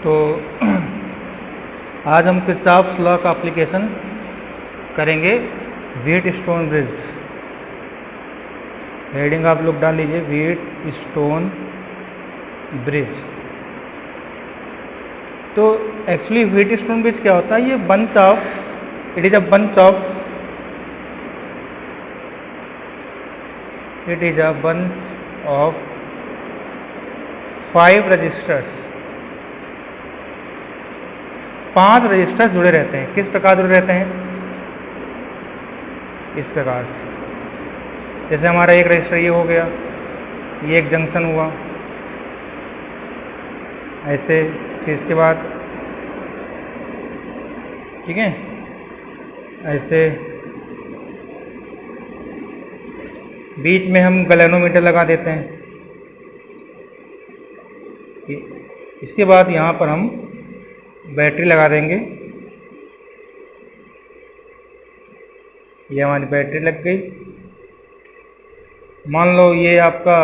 तो आज हम किरचॉफ्स लॉ का एप्लीकेशन करेंगे व्हीटस्टोन ब्रिज। हेडिंग आप लोग डाल लीजिए व्हीटस्टोन ब्रिज। तो एक्चुअली व्हीटस्टोन ब्रिज क्या होता है? ये it is a bunch of 5 resistors. 5 resistor जुड़े रहते हैं। किस प्रकार जुड़े रहते हैं? इस प्रकार से, जैसे हमारा एक रजिस्टर ये हो गया, ये एक जंक्शन हुआ ऐसे, फिर इसके बाद ठीक है ऐसे बीच में हम गैल्वेनोमीटर लगा देते हैं। इसके बाद यहाँ पर हम बैटरी लगा देंगे। ये हमारी बैटरी लग गई। मान लो ये आपका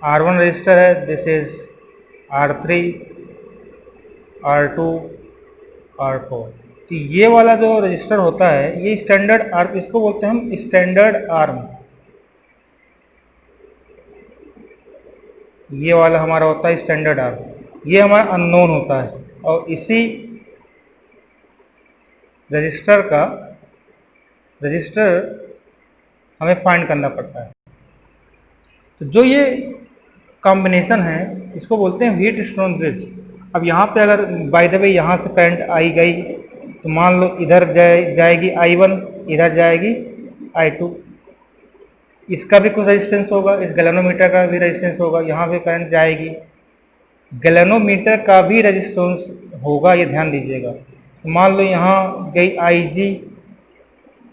R1 रजिस्टर है, this is R3, R2, R4। तो ये वाला जो रजिस्टर होता है ये स्टैंडर्ड आर्म, इसको बोलते हैं हम स्टैंडर्ड आर्म। ये वाला हमारा होता है स्टैंडर्ड आर्म, ये हमारा अननोन होता है और इसी रजिस्टर हमें फाइंड करना पड़ता है। तो जो ये कॉम्बिनेशन है इसको बोलते हैं व्हीटस्टोन ब्रिज। अब यहाँ पे अगर बाय द वे यहाँ से करंट आई गई तो मान लो इधर जाएगी I1, इधर जाएगी I2। इसका भी कुछ रेजिस्टेंस होगा, इस गैल्वेनोमीटर का भी रेजिस्टेंस होगा, यहाँ पे करंट जाएगी, गैल्वेनोमीटर का भी रेजिस्टेंस होगा, ये ध्यान दीजिएगा। तो मान लो यहाँ गई IG,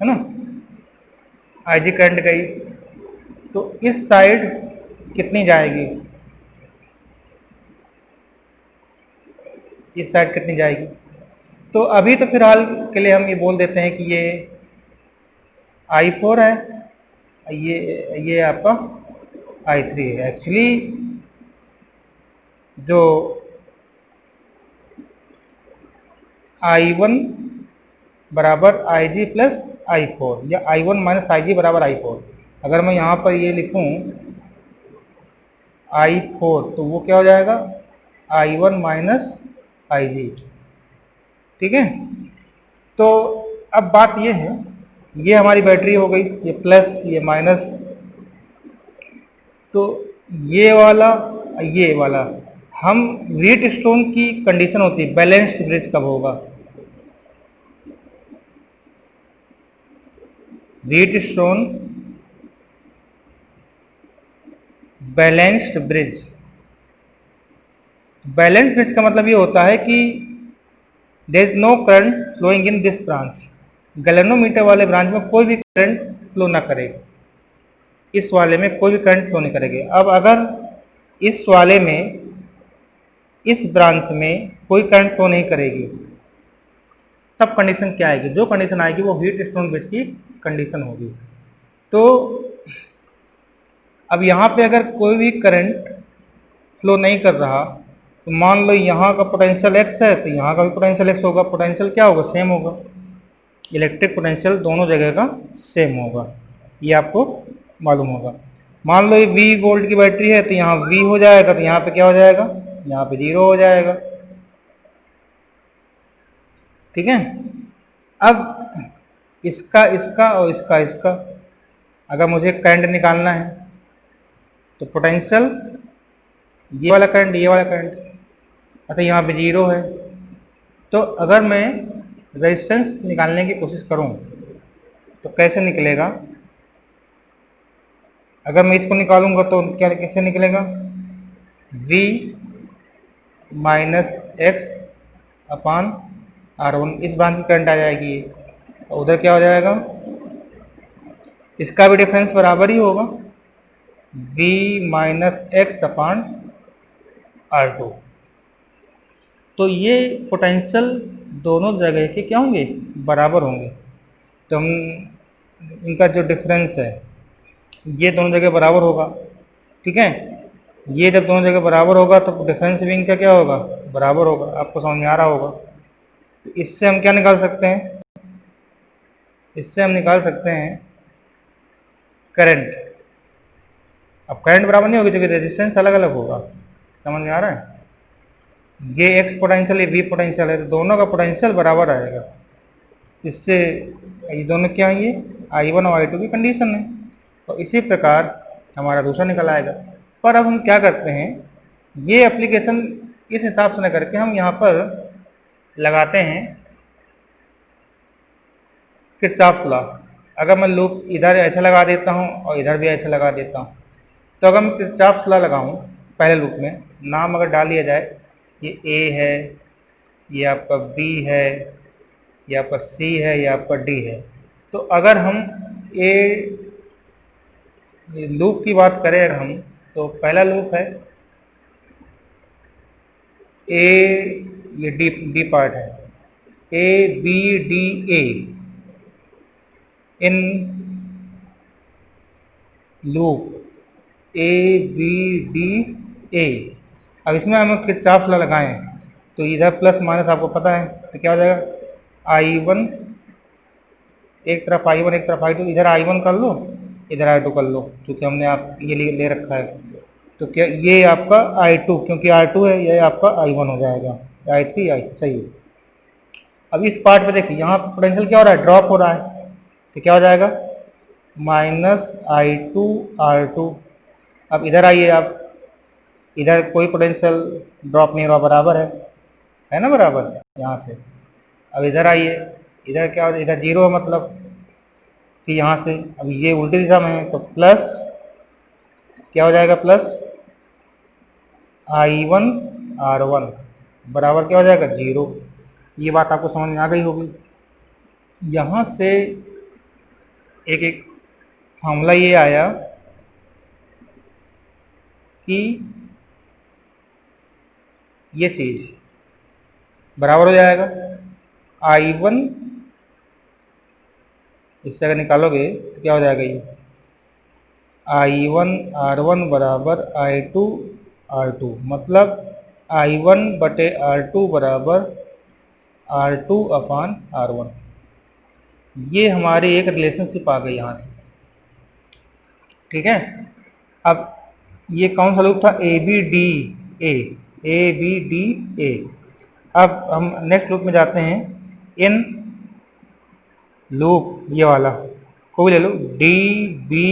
है ना, IG करंट गई, तो इस साइड कितनी जाएगी? इस साइड कितनी जाएगी? तो अभी तो फिलहाल के लिए हम ये बोल देते हैं कि ये I4 है, ये आपका I3 है। एक्चुअली जो I1 बराबर IG प्लस I4 या I1 माइनस IG बराबर I4, अगर मैं यहाँ पर ये लिखूं I4 तो वो क्या हो जाएगा? I1 minus IG। ठीक है, तो अब बात ये है, ये हमारी बैटरी हो गई, ये प्लस ये माइनस। तो ये वाला हम व्हीटस्टोन की कंडीशन होती है बैलेंस्ड ब्रिज कब होगा? Wheatstone balanced bridge. Balanced bridge का मतलब ये होता है कि there is no current flowing in this branch. Galvanometer वाले ब्रांच में कोई भी करंट फ्लो ना करेगा, इस वाले में कोई भी करंट फ्लो नहीं करेगी। अब अगर इस वाले में, इस ब्रांच में कोई करंट फ्लो नहीं करेगी, तब कंडीशन क्या आएगी? जो कंडीशन आएगी वो व्हीटस्टोन ब्रिज की कंडीशन होगी। तो अब यहाँ पे अगर कोई भी करंट फ्लो नहीं कर रहा, तो मान लो यहाँ का पोटेंशियल x है तो यहाँ का भी पोटेंशियल x होगा। पोटेंशियल क्या होगा? सेम होगा। इलेक्ट्रिक पोटेंशियल दोनों जगह का सेम होगा, ये आपको मालूम होगा। मान लो ये V वोल्ट की बैटरी है तो यहाँ V हो जाएगा, तो यहाँ पे क्या हो जाएगा? यहाँ पे 0 हो जाएगा। ठीक है, अब इसका और इसका अगर मुझे करंट निकालना है तो पोटेंशियल ये वाला करंट, ये वाला करंट, अच्छा यहाँ पे 0 है। तो अगर मैं रेजिस्टेंस निकालने की कोशिश करूं तो कैसे निकलेगा? अगर मैं इसको निकालूंगा तो क्या कैसे निकलेगा? V माइनस एक्स अपान R1, इस ब्रांच की करंट आ जाएगी, और उधर क्या हो जाएगा? इसका भी डिफरेंस बराबर ही होगा, V माइनस एक्स अपान R2। तो ये पोटेंशियल दोनों जगह के क्या होंगे? बराबर होंगे। तो हम इनका जो डिफरेंस है ये दोनों जगह बराबर होगा। ठीक है, ये जब दोनों जगह बराबर होगा तो डिफरेंस बिटवीन का क्या होगा, बराबर होगा। आपको समझ में आ रहा होगा। तो इससे हम क्या निकाल सकते हैं, इससे हम निकाल सकते हैं करंट। अब करंट बराबर नहीं होगी क्योंकि रेजिस्टेंस अलग अलग होगा। समझ में आ रहा है। ये एक्स पोटेंशियल, ये वी पोटेंशियल है, तो दोनों का पोटेंशियल बराबर आएगा। इससे ये दोनों क्या है, ये I1 और I2 की कंडीशन है। तो इसी प्रकार हमारा दूसरा निकल आएगा। पर अब हम क्या करते हैं, ये एप्लीकेशन इस हिसाब से न करके हम यहाँ पर लगाते हैं किरचॉफ लॉ। अगर मैं लूप इधर ऐसे लगा देता हूँ और इधर भी ऐसे लगा देता हूँ, तो अगर मैं किरचॉफ लॉ लगाऊँ पहले लूप में, नाम अगर डाल दिया जाए, ये ए है, ये आपका बी है, ये आपका सी है, ये आपका डी है। तो अगर हम लूप की बात करें अगर हम, तो पहला लूप है ए, ये डी पार्ट है, A B D A in loop A B D A. अब इसमें हम किरचॉफ लॉ लगाएं तो इधर प्लस माइनस आपको पता है, तो क्या हो जाएगा, I1 एक तरफ I1 एक तरफ I2, इधर I1 कर लो इधर I2 कर लो, क्योंकि हमने आप ये ले रखा है। तो क्या ये आपका I2, क्योंकि I2 है, ये आपका I1 हो जाएगा, I3 I सही है। अब इस पार्ट पे देखिए, यहाँ पोटेंशियल क्या हो रहा है, ड्रॉप हो रहा है, तो क्या हो जाएगा माइनस I2 R2। अब इधर आइए आप, इधर कोई पोटेंशियल ड्रॉप नहीं हो रहा, बराबर है ना, बराबर यहाँ से। अब इधर आइए, इधर क्या हो, इधर जीरो है, मतलब कि यहाँ से अब ये उल्टी दिशा में है, तो प्लस क्या हो जाएगा, प्लस I1 R1 बराबर क्या हो जाएगा, जीरो। ये बात आपको समझ में आ गई होगी। यहाँ से एक फॉर्मूला ये आया कि ये चीज बराबर हो जाएगा I1, इससे अगर निकालोगे तो क्या हो जाएगा, ये I1 R1 बराबर I2 R2, मतलब I1 बटे R2 बराबर R2 अपान R1। ये हमारी एक रिलेशनशिप आ गई यहाँ से, ठीक है। अब ये कौन सा लूप था, ए बी डी ए। अब हम नेक्स्ट लूप में जाते हैं, इन लूप ये वाला को भी ले लो, डी बी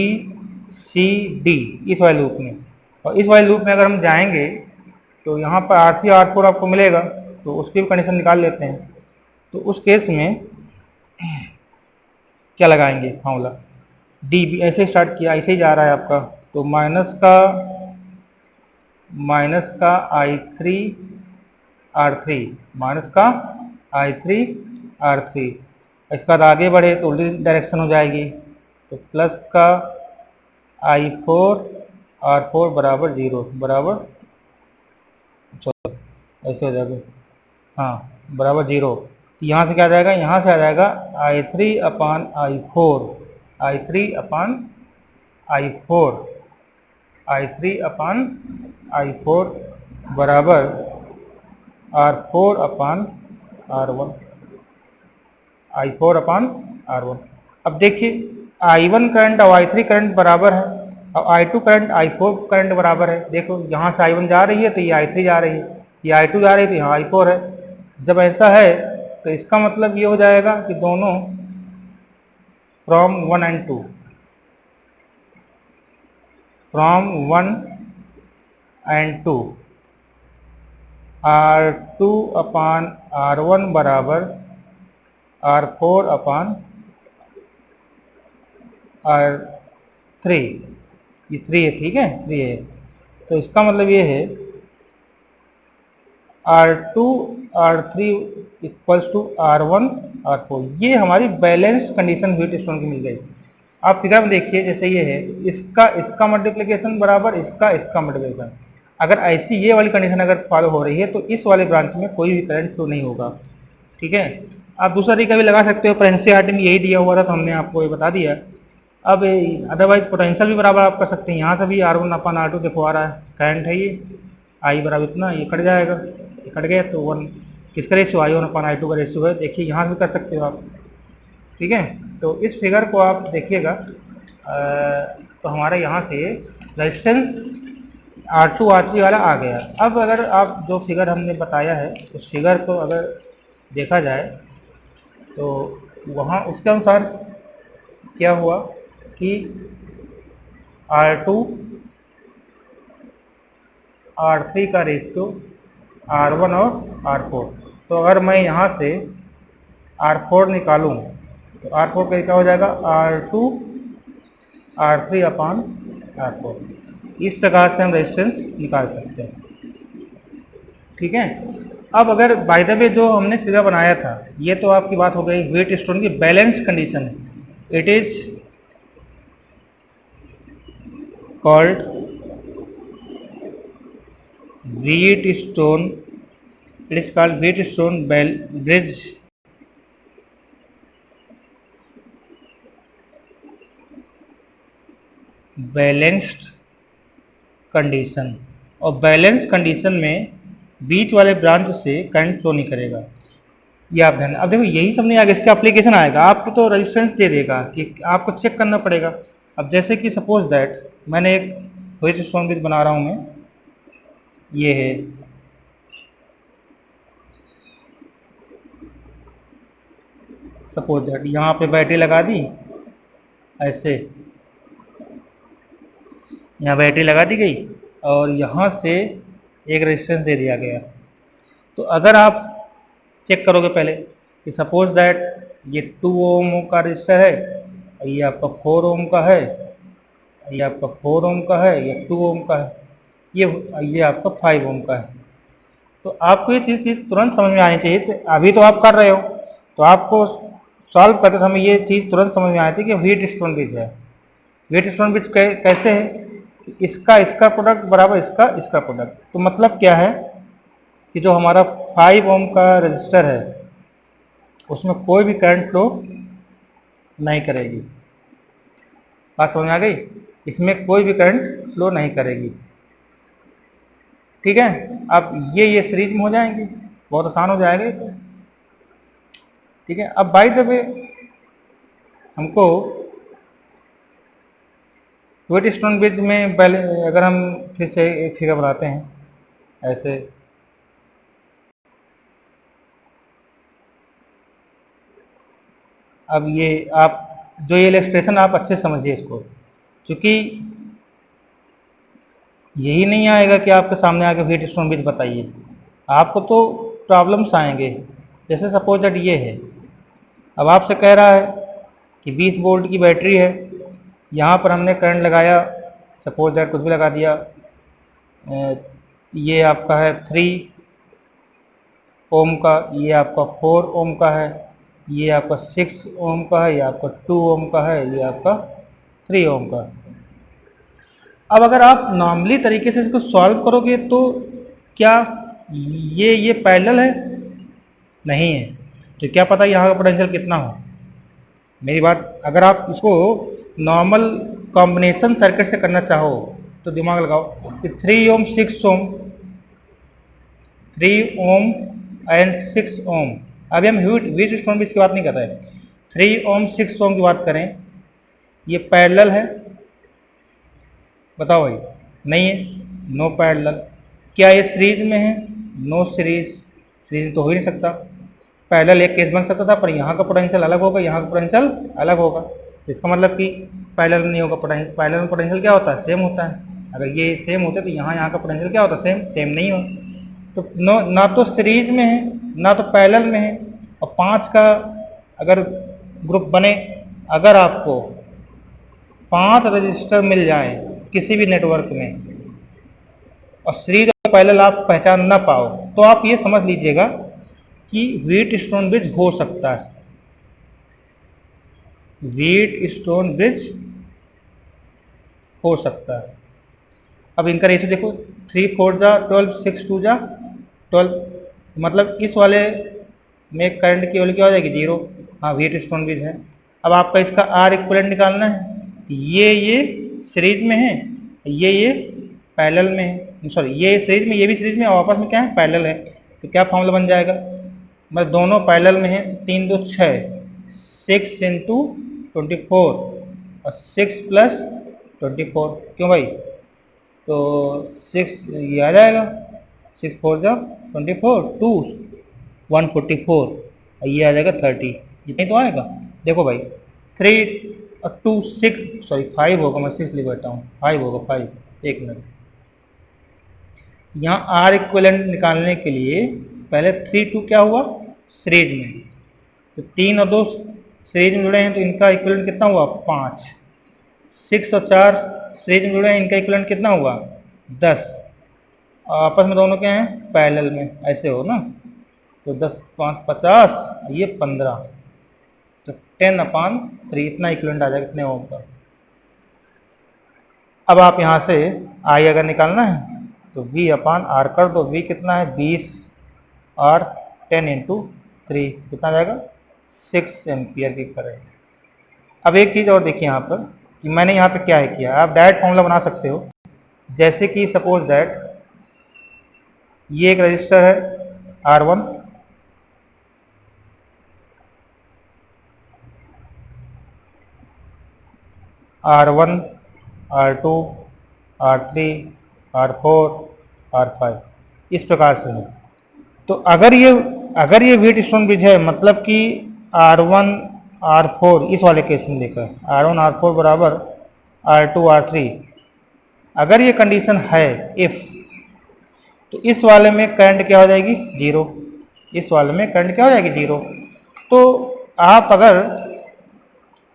सी डी, इस वाले लूप में। और इस वाले लूप में अगर हम जाएंगे तो यहाँ पर R3 R4 आपको मिलेगा, तो उसकी भी कंडीशन निकाल लेते हैं। तो उस केस में क्या लगाएंगे फॉर्मूला, डी बी ऐसे स्टार्ट किया, ऐसे ही जा रहा है आपका, तो माइनस का I3 R3, माइनस का I3 R3। इसके बाद आगे बढ़े तो उल्टी डायरेक्शन हो जाएगी, तो प्लस का I4 R4 बराबर जीरो, बराबर चलो ऐसे हो जाएगा, हाँ बराबर जीरो। तो यहाँ से क्या आ जाएगा, यहाँ से आ जाएगा I3 अपान I4, I3 अपान I4, I3 अपान I4 बराबर R4 अपान R1, I4 अपान R1। अब देखिए I1 करंट और I3 करंट बराबर है, और I2 करंट I4 करंट बराबर है। देखो यहाँ से I1 जा रही है तो ये I3 जा रही है, ये I2 जा रही है तो यहाँ I4 है। जब ऐसा है तो इसका मतलब ये हो जाएगा कि दोनों from 1 and 2, from 1 and 2 R2 upon R1 बराबर R4 अपान R3, ये 3 है, ठीक है, 3 है। तो इसका मतलब ये है R2 R3 equals to R1 R4। ये हमारी बैलेंस्ड कंडीशन व्हीटस्टोन की मिल गई। आप फिगर में देखिए, जैसे ये है, इसका मल्टीप्लिकेशन बराबर इसका मल्टीप्लिकेशन। अगर ऐसी ये वाली कंडीशन अगर फॉलो हो रही है तो इस वाले ब्रांच में कोई भी करंट फ्लो नहीं होगा, ठीक है। आप दूसरा तरीका भी लगा सकते हो, पर एनसीईआरटी में यही दिया हुआ था तो हमने आपको ये बता दिया। अब अदरवाइज पोटेंशियल भी बराबर आप कर सकते हैं, यहाँ से भी R1/R2 देखो आ रहा है, करंट है ये, I बराबर इतना, ये कट जाएगा, ये कट गया तो 1 किसका रेशियो, I1/I2 का रेशियो है। देखिए यहाँ से भी कर सकते हो आप, ठीक है। तो इस फिगर को आप देखिएगा, तो हमारे यहाँ से रेजिस्टेंस R2 R3 वाला आ गया। अब अगर आप जो फिगर हमने बताया है उस फिगर को अगर देखा जाए तो वहाँ उसके अनुसार क्या हुआ कि R2 R3 का रेशियो R1 और R4, तो अगर मैं यहाँ से R4 निकालूँ तो R4 का क्या हो जाएगा, R2 R3/R4। इस प्रकार से हम रेजिस्टेंस निकाल सकते हैं, ठीक है। अब अगर बाय द वे जो हमने फिगर बनाया था, ये तो आपकी बात हो गई व्हीट स्टोन की बैलेंस कंडीशन है, it is called Wheatstone, it is called Wheatstone bridge balanced condition. और बैलेंस कंडीशन में बीच वाले ब्रांच से करंट फ्लो नहीं करेगा, ये आप ध्यान। अब देखो यही सब नहीं आएगा, इसका एप्लीकेशन आएगा, आपको तो रेजिस्टेंस दे देगा कि आपको चेक करना पड़ेगा। अब जैसे कि सपोज दैट मैंने एक व्हीटस्टोन ब्रिज बना रहा हूँ मैं, ये है, सपोज दैट यहाँ पे बैटरी लगा दी, ऐसे यहाँ बैटरी लगा दी गई और यहाँ से एक रेजिस्टेंस दे दिया गया। तो अगर आप चेक करोगे पहले कि सपोज दैट ये 2 ओम का रजिस्टर है, ये आपका 4 ओम का है, ये आपका 4 ओम का है, ये 2 ओम का है, ये आपका 5 ओम का है। तो आपको ये चीज़ तुरंत समझ में आनी चाहिए। तो अभी तो आप कर रहे हो, तो आपको सॉल्व करते समय ये चीज़ तुरंत समझ में आनी चाहिए कि व्हीटस्टोन ब्रिज है। व्हीटस्टोन ब्रिज कैसे है, इसका प्रोडक्ट बराबर इसका प्रोडक्ट। तो मतलब क्या है कि जो हमारा 5 ओम का रजिस्टर है उसमें कोई भी करंट फ्लो नहीं करेगी, बात समझ में आ गई, इसमें कोई भी करंट फ्लो नहीं करेगी, ठीक है। अब ये सीरीज में हो जाएंगे, बहुत आसान हो जाएगा तो, ठीक है। अब बाय द वे हमको व्हीटस्टोन ब्रिज में अगर हम फिर से एक फिगर बनाते हैं ऐसे, अब ये आप जो ये इलस्ट्रेशन आप अच्छे समझिए इसको, क्योंकि यही नहीं आएगा कि आपके सामने आके व्हीटस्टोन ब्रिज बताइए, आपको तो प्रॉब्लम्स आएंगे। जैसे सपोज दैट ये है, अब आपसे कह रहा है कि 20 वोल्ट की बैटरी है, यहाँ पर हमने करंट लगाया, सपोज दैट कुछ भी लगा दिया, ये आपका है 3 ओम का, ये आपका 4 ओम का है, ये आपका 6 ओम का है, ये आपका 2 ओम का है, ये आपका 3 ओम का। अब अगर आप नॉर्मली तरीके से इसको सॉल्व करोगे तो क्या ये पैरेलल है, नहीं है, तो क्या पता यहाँ का पोटेंशियल कितना हो। मेरी बात, अगर आप इसको नॉर्मल कॉम्बिनेशन सर्किट से करना चाहो तो दिमाग लगाओ कि 3 ओम 6 ओम, 3 ओम एंड 6 ओम। अभी हम व्हीटस्टोन ब्रिज की बात नहीं कर रहे, 3 ओम 6 ओम की बात करें, ये पैरेलल है, बताओ भाई, नहीं है, नो पैरेलल। क्या ये सीरीज में है, नो सीरीज तो हो ही नहीं सकता। पैरेलल एक केस बन सकता था, पर यहाँ का पोटेंशियल अलग होगा, यहाँ का पोटेंशियल अलग होगा, तो इसका मतलब कि पैरेलल नहीं होगा। पैरेलल में पोटेंशियल क्या होता है, सेम होता है। अगर ये सेम होते तो यहाँ का पोटेंशियल क्या होता है, सेम नहीं हो। तो ना तो सीरीज में है ना तो पैरेलल में है। और 5 का अगर ग्रुप बने, अगर आपको 5 रजिस्टर मिल जाए किसी भी नेटवर्क में और सीरीज और पैरेलल आप पहचान ना पाओ, तो आप ये समझ लीजिएगा कि व्हीटस्टोन ब्रिज हो सकता है, व्हीटस्टोन ब्रिज हो सकता है। अब इनका रेशियो देखो, 3 4 जा 12, 6 2 जा 12, मतलब इस वाले में करंट की वैल्यू क्या हो जाएगी, 0। हाँ, व्हीटस्टोन ब्रिज है। अब आपका इसका आर इक्विवेलेंट निकालना है, ये सीरीज में है, ये पैरेलल में है, सॉरी ये सीरीज में, ये भी सीरीज में, और आपस में क्या है, पैरेलल है। तो क्या फॉर्मूला बन जाएगा, मतलब दोनों पैरेलल में है, 3 2 6, 6 इंटू 24 और 6 प्लस 24, क्यों भाई, तो 6 ये आ जाएगा, 6 4 जा 24, 2 144 और ये आ जाएगा 30, इतने तो आएगा। देखो भाई 3 और 2 6, सॉरी 5 होगा, मैं 6 लिख बैठा हूँ, 5 होगा, 5, एक मिनट। यहाँ आर इक्विवेलेंट निकालने के लिए पहले 3 2 क्या हुआ, सीरीज में, तो 3 और 2 सीरीज में जुड़े हैं, तो इनका इक्विवेलेंट कितना हुआ, 5। 6 और 4 सीरीज में जुड़े हैं, इनका इक्विवेलेंट कितना हुआ, 10। आपस में दोनों क्या हैं, पैरेलल में, ऐसे हो ना, तो 10 5 50, ये 15, तो 10/3 इतना इक्विवेलेंट आ जाएगा, कितने ओम का। अब आप यहाँ से आई अगर निकालना है तो V/R कर दो, V कितना है, 20 और 10 इंटू 3 कितना जाएगा, 6 एम्पियर की करें। अब एक चीज़ और देखिए यहाँ पर कि मैंने यहाँ पे क्या है किया, आप डायरेक्ट फॉर्मूला बना सकते हो, जैसे कि सपोज दैट ये एक रजिस्टर है R1, R1 R2 R3 R4 R5 इस प्रकार से है। तो अगर ये व्हीटस्टोन ब्रिज है, मतलब कि R1 R4 इस वाले केस में देखा, R1 R4 बराबर R2 R3, अगर ये कंडीशन है इफ, तो इस वाले में करंट क्या हो जाएगी, 0, इस वाले में करंट क्या हो जाएगी, 0। तो आप अगर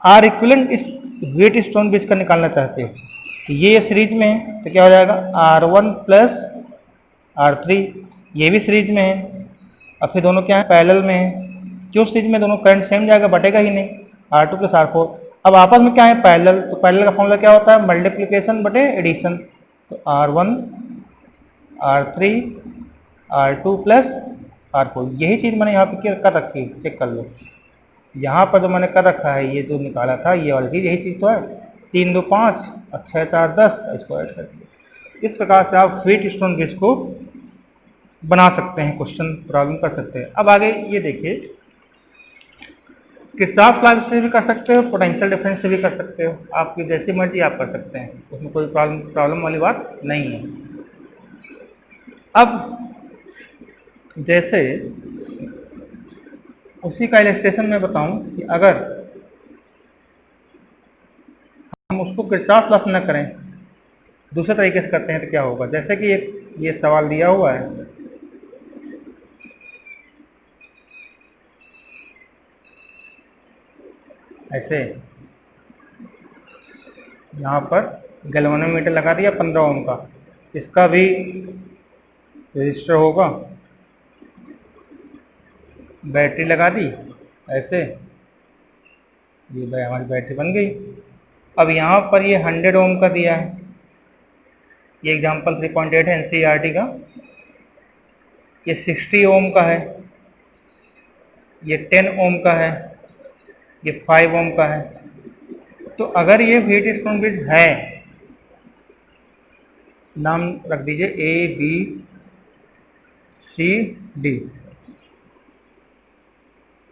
आर इक्विवेलेंट इस व्हीटस्टोन ब्रिज का निकालना चाहते हो, तो ये सीरीज में है, तो क्या हो जाएगा, R1 प्लस R3, ये भी सीरीज में है, अब फिर दोनों क्या है, पैरेलल में है, क्यों सीरीज में, दोनों करंट सेम जाएगा, बटेगा ही नहीं, R2 प्लस R4। अब आपस में क्या है, पैरेलल, तो पैरेलल का फॉर्मूला क्या होता है, मल्टीप्लिकेशन बटे एडिशन, तो R1 R3 R2 plus R4, यही चीज़ मैंने यहाँ पे कर रखी है, चेक कर लो, यहाँ पर जो मैंने कर रखा है, ये जो निकाला था ये वाली चीज़, यही चीज़ तो है, 3 2 5 और 6 4 10, इसको ऐड कर दिया। इस प्रकार से आप व्हीटस्टोन ब्रिज को बना सकते हैं, क्वेश्चन प्रॉब्लम कर सकते हैं। अब आगे ये देखिए, किरचॉफ लॉ से भी कर सकते हो, पोटेंशियल डिफरेंस से भी कर सकते हो, आपकी जैसी मर्जी आप कर सकते हैं, उसमें कोई प्रॉब्लम वाली बात नहीं है। अब जैसे उसी का इलस्ट्रेशन में बताऊं कि अगर हम उसको किरचॉफ लॉ से न करें, दूसरे तरीके से करते हैं, तो क्या होगा, जैसे कि एक ये सवाल दिया हुआ है, ऐसे यहाँ पर गैल्वेनोमीटर लगा दिया 15 ओम का, इसका भी रजिस्टर होगा, बैटरी लगा दी ऐसे, ये हमारी बैटरी बन गई। अब यहाँ पर ये 100 ओम का दिया है, ये एग्जाम्पल 3.8 है NCERT का, ये 60 ओम का है, ये 10 ओम का है, ये 5 ओम का है। तो अगर ये व्हीटस्टोन ब्रिज है, नाम रख दीजिए ABCD।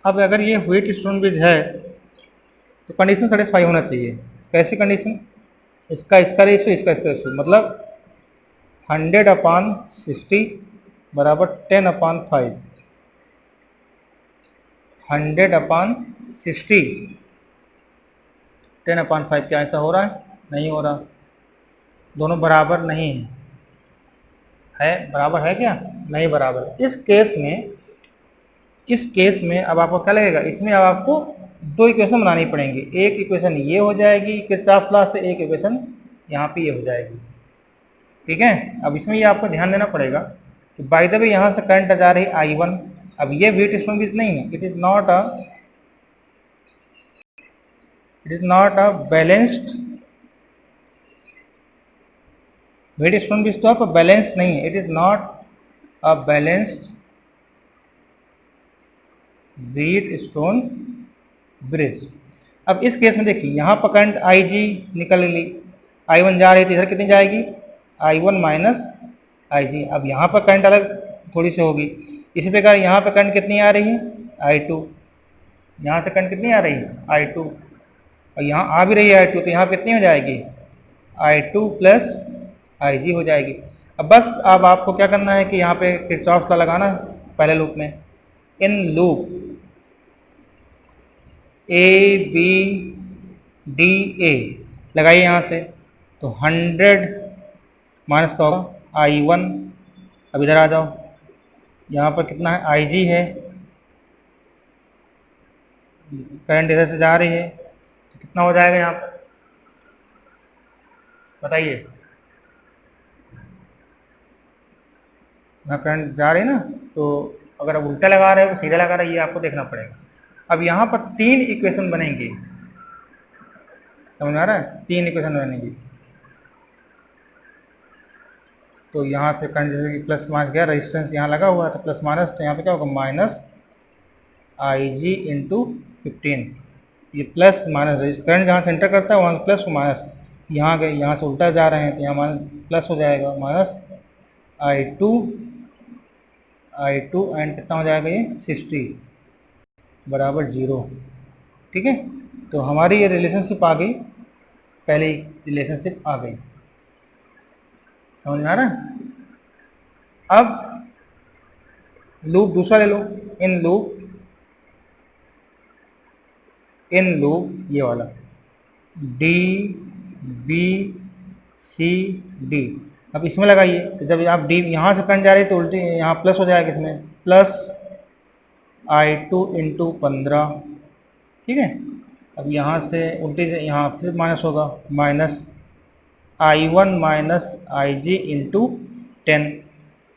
अब अगर ये व्हीटस्टोन ब्रिज है तो कंडीशन सेटिस्फाई होना चाहिए। कैसी कंडीशन, इसका रेशियो, इसका रेशियो, मतलब 100/60 बराबर 10/5, 100/60 10/5, क्या ऐसा हो रहा है, नहीं हो रहा, दोनों बराबर नहीं है, बराबर है क्या, नहीं बराबर। इस केस में अब आपको क्या लगेगा, इसमें अब आपको 2 इक्वेशन बनानी पड़ेंगी, एक इक्वेशन ये हो जाएगी किरचॉफ लॉ से, एक इक्वेशन यहाँ पे ये हो जाएगी, ठीक है। अब इसमें ये आपको ध्यान देना पड़ेगा कि बाय द वे यहाँ से करंट जा रही I1, अब ये व्हीटस्टोन ब्रिज नहीं है, it is not a balanced Wheatstone bridge, तो आप बैलेंस नहीं है, it is not a balanced Wheatstone bridge. अब इस केस में देखिए यहाँ पर करंट आई जी निकल ली, I1 जा रही है तो इधर कितनी जाएगी, I1 माइनस आई जी। अब यहाँ पर करंट अलग थोड़ी सी होगी। इसी प्रकार यहाँ पर करंट कितनी आ रही है, I2, यहाँ से करंट कितनी आ रही है, I2, और यहाँ आ भी रही है I2, तो यहाँ कितनी हो जाएगी, I2 प्लस IG हो जाएगी। अब बस अब आपको क्या करना है कि यहाँ पे किरचॉफ लॉ लगाना है पहले लूप में। इन लूप ABDA लगाइए यहाँ से, तो 100 माइनस का होगा I1। अब इधर आ जाओ, यहाँ पर कितना है, IG है, करंट इधर से जा रही है, तो कितना हो जाएगा यहाँ पर बताइए। यहाँ करंट जा रही है ना, तो अगर आप उल्टा लगा रहे हो तो सीधा लगा रहे हो, ये आपको देखना पड़ेगा। अब यहाँ पर 3 इक्वेशन बनेंगे, समझ आ रहा है, 3 इक्वेशन बनेंगी। तो यहाँ पे करंट जैसे कि प्लस माइनस गया, रेजिस्टेंस यहाँ लगा हुआ है तो प्लस माइनस, तो यहाँ पे क्या होगा, माइनस IG इंटू 15। ये प्लस माइनस करंट जहाँ से एंटर करता है वहाँ प्लस माइनस, यहाँ गए, यहाँ से उल्टा जा रहे हैं तो यहाँ माइनस प्लस हो जाएगा, माइनस I2 एंड कितना हो जाएगा ये 60 बराबर 0। ठीक है, तो हमारी ये रिलेशनशिप आ गई, पहली रिलेशनशिप आ गई, समझ में आ रहा है। अब लूप दूसरा ले लो, इन लूप ये वाला DBCD। अब इसमें लगाइए, तो जब आप डी यहाँ से करंट जा रही है तो उल्टी यहाँ प्लस हो जाएगा, इसमें प्लस I2 इंटू 15। ठीक है, अब यहाँ से उल्टी से यहाँ फिर माइनस होगा, minus I1 minus IG into 10।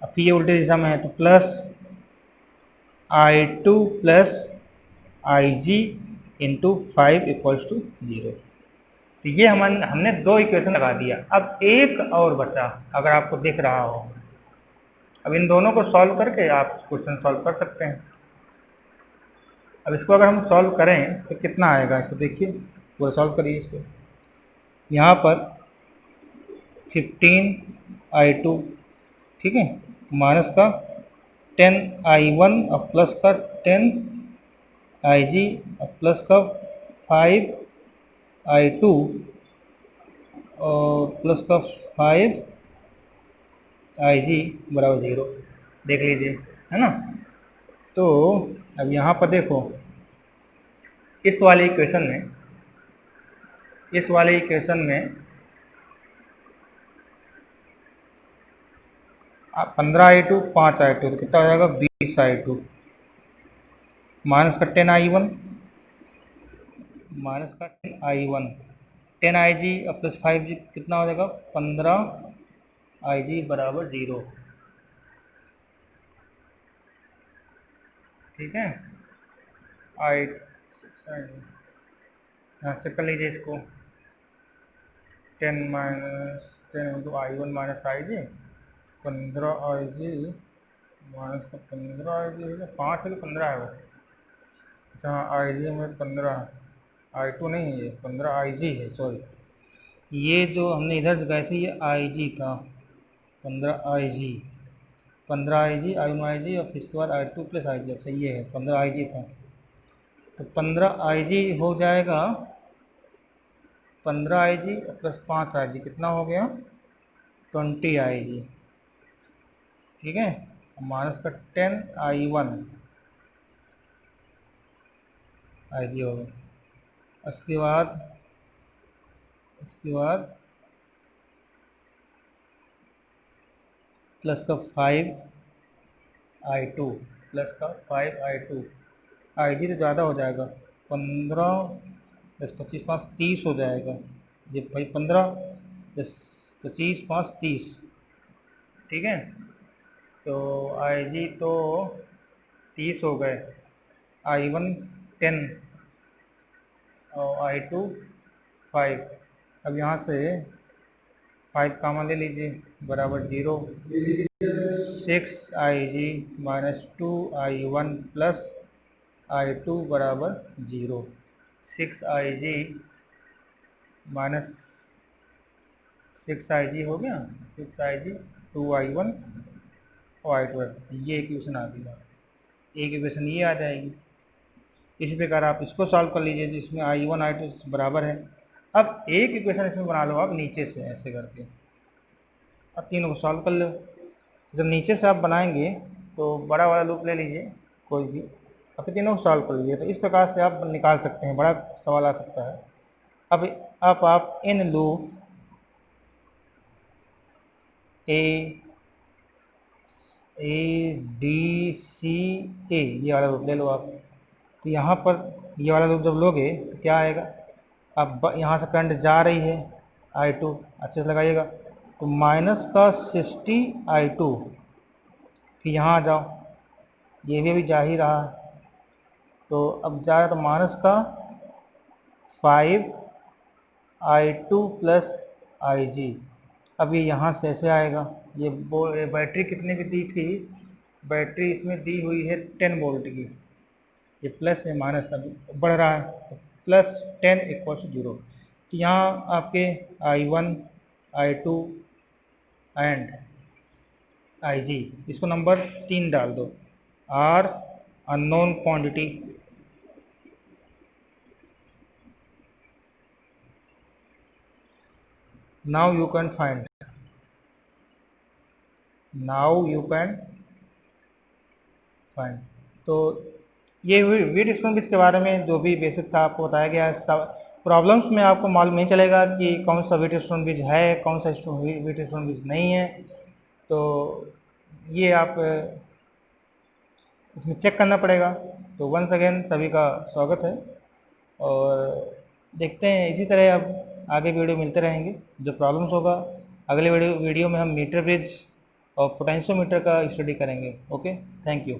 अब फिर ये उल्टी दिशा में है तो plus I2 plus IG into 5 equals to 0। तो ये हमने 2 इक्वेशन लगा दिया। अब एक और बचा, अगर आपको दिख रहा हो, अब इन दोनों को सॉल्व करके आप क्वेश्चन सॉल्व कर सकते हैं। अब इसको अगर हम सॉल्व करें तो कितना आएगा, इसको देखिए, पूरा सॉल्व करिए इसको। यहाँ पर 15I2, ठीक है, माइनस का 10I1 और प्लस का 10IG और प्लस का 5I2 और प्लस का 5IG बराबर 0। देख लीजिए, है ना। तो अब यहाँ पर देखो, इस वाले इक्वेशन में 15I2 5I2 तो कितना हो जाएगा, 20I2 माइनस का 10I1 माइनस का 10I1 10IG और प्लस 5G कितना हो जाएगा, 15IG बराबर 0। ठीक है, यहाँ चेक कर लीजिए इसको, 10 minus 10 into I1 minus IG, 15IG minus का 15IG, 5 है कि 15 है वो, अच्छा IG में 15, I2 नहीं है, ये 15IG है, सॉरी। ये जो हमने इधर गए थे ये IG था, 15IG I1IG और फिर इसके बाद I2 प्लस IG, अच्छा ये है 15IG था, तो 15IG हो जाएगा, 15IG प्लस 5IG कितना हो गया, 20IG। ठीक है, माइनस का 10I1 IG होगा, उसके बाद प्लस का 5I2 प्लस का 5I2, IG तो ज़्यादा हो जाएगा, 15 10 25 5 30 हो जाएगा, ये भाई 15 10 25 5 30। ठीक है, तो IG तो 30 हो गए, I1 10 और I2 5। अब यहाँ से 5 कामा ले लीजिए, बराबर 0, 6IG minus 2I1 plus I2 बराबर 0। 6IG माइनस 6IG हो गया, 6IG 2I1 और I2, ये इक्वेशन आ गई। एक इक्वेशन ये आ जाएगी। इसी प्रकार आप इसको सॉल्व कर लीजिए जिसमें I1 I2 बराबर है। अब एक इक्वेशन इसमें बना लो आप नीचे से ऐसे करके, अब तीनों को सॉल्व कर लो। जब नीचे से आप बनाएंगे तो बड़ा वाला लूप ले लीजिए कोई भी, अब तीनों को सॉल्व कर लीजिए। तो इस प्रकार से आप निकाल सकते हैं, बड़ा सवाल आ सकता है। अब आप इन लूप ADCA ये वाला लूप ले लो आप। तो यहाँ पर ये वाला लूप जब लोगे तो क्या आएगा, अब यहाँ से करंट जा रही है I2, अच्छे से लगाइएगा, तो माइनस का 60I2, फिर यहाँ आ जाओ, ये भी अभी जा ही रहा है, तो अब जा रहा तो माइनस का 5I2 प्लस IG। अब ये यहाँ से ऐसे आएगा, ये बैटरी कितने की दी थी, बैटरी इसमें दी हुई है 10 वोल्ट की, ये प्लस है माइनस अभी बढ़ रहा है, तो प्लस 10 इक्वल 0। तो यहाँ आपके I1 I2 एंड IG, इसको नंबर 3 डाल दो, are unknown quantity, now you can find, तो ये वीट स्टोन ब्रिज के बारे में जो भी बेसिक था आपको बताया गया है। प्रॉब्लम्स में आपको मालूम नहीं चलेगा कि कौन सा वीट स्टोन ब्रिज है, कौन सा वीट स्टोन ब्रिज नहीं है, तो ये आप इसमें चेक करना पड़ेगा। तो वंस अगेन सभी का स्वागत है, और देखते हैं इसी तरह अब आगे वीडियो मिलते रहेंगे। जो प्रॉब्लम्स होगा अगले वीडियो में हम मीटर ब्रिज और पोटेंशियोमीटर का स्टडी करेंगे। Okay, thank you.